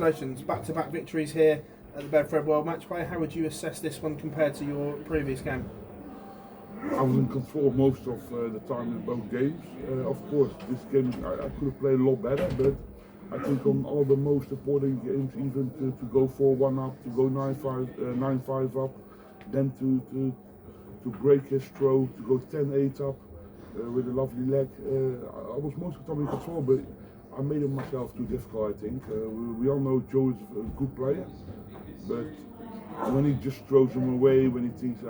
congratulations, back-to-back victories here at the Bedford World Matchplay. How would you assess this one compared to your previous game? I was in control most of the time in both games. Of course, this game I could have played a lot better, but I think on all the most important games, even to go 4-1 up, to go 9-5 up, then to break his throw, to go 10-8 up with a lovely leg. I was most of the time in control, but I made it myself too difficult, I think. We all know Joe is a good player, but when he just throws them away, when he thinks,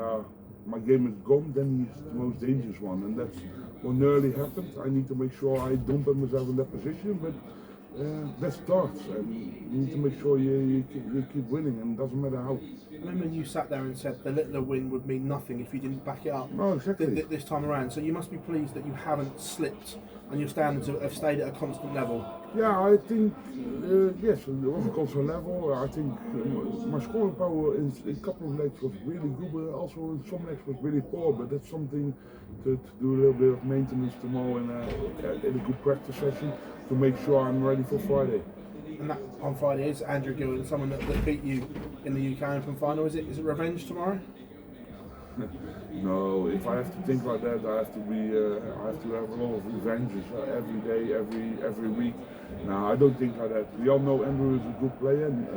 my game is gone, then he's the most dangerous one, and that's what nearly happened. I need to make sure I don't put myself in that position, but that starts, and you need to make sure you keep winning, and it doesn't matter how. I remember you sat there and said the littler win would mean nothing if you didn't back it up. No, exactly. This time around, so you must be pleased that you haven't slipped and your standards have stayed at a constant level. Yeah, I think, yes, it was a constant level. I think my scoring power in a couple of legs was really good, but also in some legs was really poor, but that's something to do a little bit of maintenance tomorrow in a good practice session to make sure I'm ready for Friday. And that on Friday is Andrew Gilding, someone that beat you in the UK Open final. Is it revenge tomorrow? No, if I have to think like that, I have to have a lot of revenges every day, every week. No, I don't think like that. We all know Andrew is a good player, and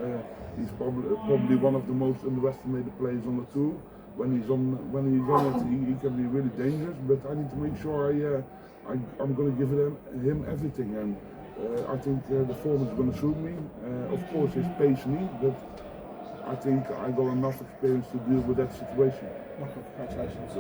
he's probably one of the most underestimated players on the tour. When he's on it, he can be really dangerous. But I need to make sure I'm going to give him everything, and I think the form is going to suit me. Of course, his pace needs, but I think I got enough experience to deal with that situation. Congratulations.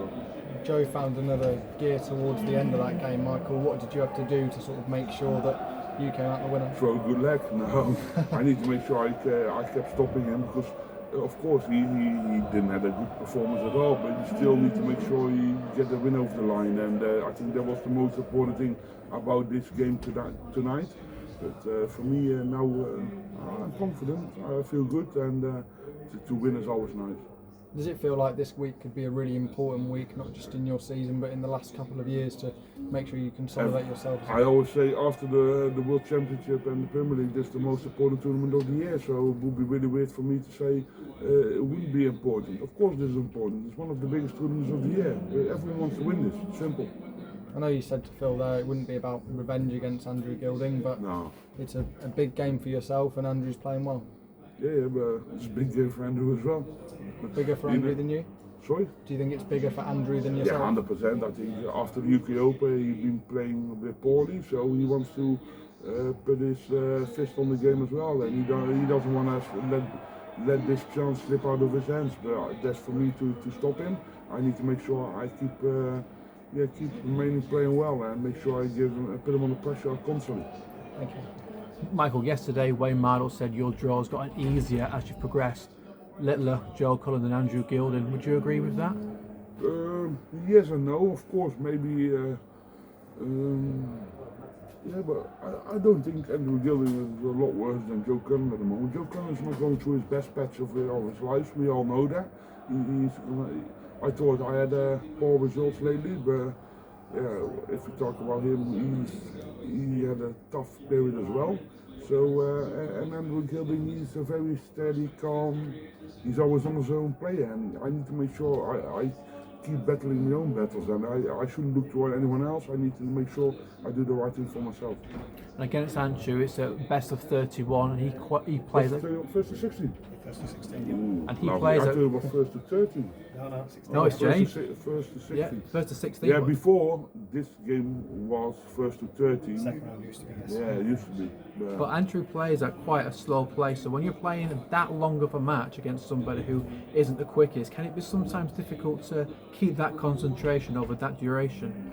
Joe found another gear towards the end of that game, Michael. What did you have to do to sort of make sure that you came out the winner? Throw a good leg. No, I need to make sure I kept stopping him, because of course he didn't have a good performance at all, but you still need to make sure you get the win over the line, and I think that was the most important thing about this game tonight. But for me now, I'm confident, I feel good, and to win is always nice. Does it feel like this week could be a really important week, not just in your season, but in the last couple of years, to make sure you consolidate yourself? I always say after the World Championship and the Premier League, this is the most important tournament of the year, so it would be really weird for me to say it wouldn't be important. Of course this is important, it's one of the biggest tournaments of the year. Everyone wants to win this, simple. I know you said to Phil there it wouldn't be about revenge against Andrew Gilding, but no. It's a big game for yourself, and Andrew's playing well. Yeah, but it's a big game for Andrew as well. But bigger for Andrew than you? Sorry? Do you think it's bigger for Andrew than yourself? Yeah, 100%. I think after the UK Open he's been playing a bit poorly, so he wants to put his fist on the game as well, and he doesn't want to let this chance slip out of his hands. But that's for me to stop him. I need to make sure I keep remaining playing well, and make sure I put him under pressure constantly. Thank you. Michael, yesterday Wayne Mardle said your draw's gotten easier as you've progressed. Littler, Joe Cullen and Andrew Gilding. Would you agree with that? Yes and no, of course. Maybe, yeah, but I don't think Andrew Gilding is a lot worse than Joe Cullen at the moment. Joe Cullen is not going through his best patch of his life. We all know that. I thought I had poor results lately, but yeah, if we talk about him, he had a tough period as well. So, and Andrew Gilding, he's a very steady, calm, he's always on his own player, and I need to make sure I keep battling my own battles, and I shouldn't look toward anyone else. I need to make sure I do the right thing for myself. And against Andrew, it's a best of 31, and he plays at first to 16. First to 16. And he plays I at. thought it was first to 13. No, 16. No, it's changed. First to 16. Yeah, first to 16. Yeah, before this game was first to 13. Second round used to be. Yes. Yeah, it used to be. But Andrew plays at quite a slow pace, so when you're playing that long of a match against somebody who isn't the quickest, can it be sometimes difficult to keep that concentration over that duration?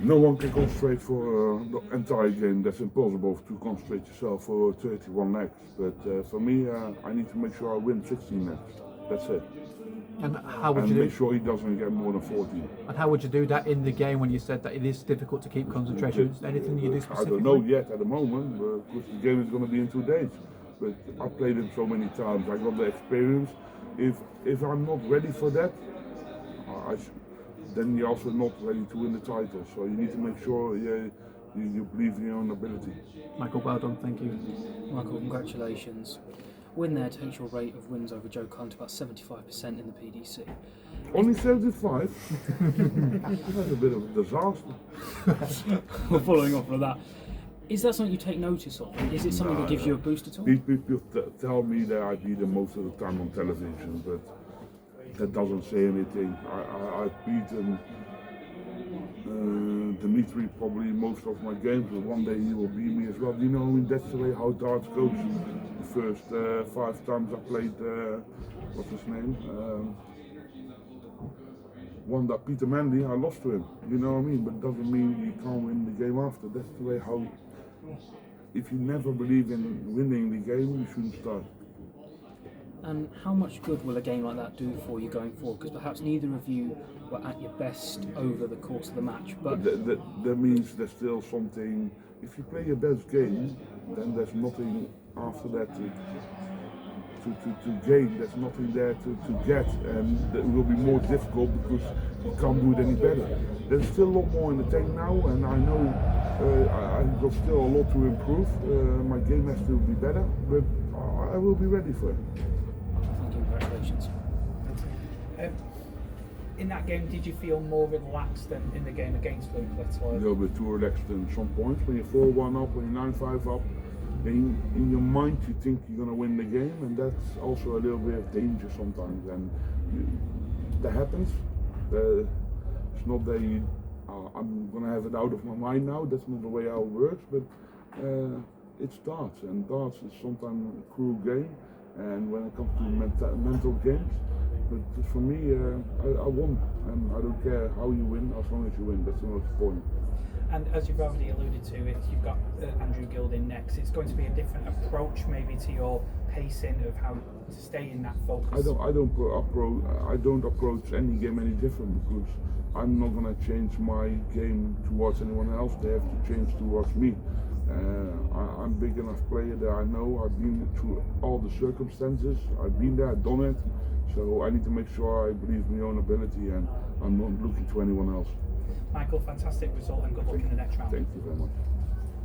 No one can concentrate for the entire game. That's impossible to concentrate yourself for 31 legs. But for me, I need to make sure I win 16 legs. That's it. And how would you make sure he doesn't get more than 14. And how would you do that in the game when you said that it is difficult to keep concentration? Is there anything you do specifically? I don't know yet at the moment, because the game is going to be in 2 days. But I played him so many times. I got the experience. If I'm not ready for that, then you're also not ready to win the title. So you need to make sure you believe in your own ability. Michael, well done, thank you. Michael, congratulations. Win there takes your rate of wins over Joe Cullen to about 75% in the PDC. Only 75? That's a bit of a disaster. Following off of that, is that something you take notice of? Is it something that gives you a boost at all? People tell me that I beat them most of the time on television, but that doesn't say anything. I've beaten Dimitri probably most of my games, but one day he will beat me as well. You know, I mean, that's the way how darts goes. The first 5 times I played, what's his name? One that Peter Mandy, I lost to him. You know what I mean? But it doesn't mean you can't win the game after. That's the way how. If you never believe in winning the game, you shouldn't start. And how much good will a game like that do for you going forward? Because perhaps neither of you were at your best over the course of the match. But that means there's still something. If you play your best game, then there's nothing after that to gain. There's nothing there to get, and it will be more difficult because you can't do it any better. There's still a lot more in the tank now, and I know I've got still a lot to improve. My game has to be better, but I will be ready for it. thank you, congratulations. In that game, did you feel more relaxed than in the game against Luke? A little bit too relaxed in some points. When you're 4-1 up, when you're 9-5 up, in your mind you think you're going to win the game, and that's also a little bit of danger sometimes. And that happens. It's not that I'm going to have it out of my mind now. That's not the way how it works. But it's darts, and darts is sometimes a cruel game. And when it comes to mental games, but for me, I won, and I don't care how you win, as long as you win. That's the most important. And as you've already alluded to, if you've got Andrew Gilding next, it's going to be a different approach maybe to your pacing of how to stay in that focus. I don't approach any game any different, because I'm not going to change my game towards anyone else. They have to change towards me. I'm a big enough player that I know I've been through all the circumstances. I've been there, I've done it. So I need to make sure I believe in my own ability, and I'm not looking to anyone else. Michael, fantastic result and good luck in the next round. Thank you very much.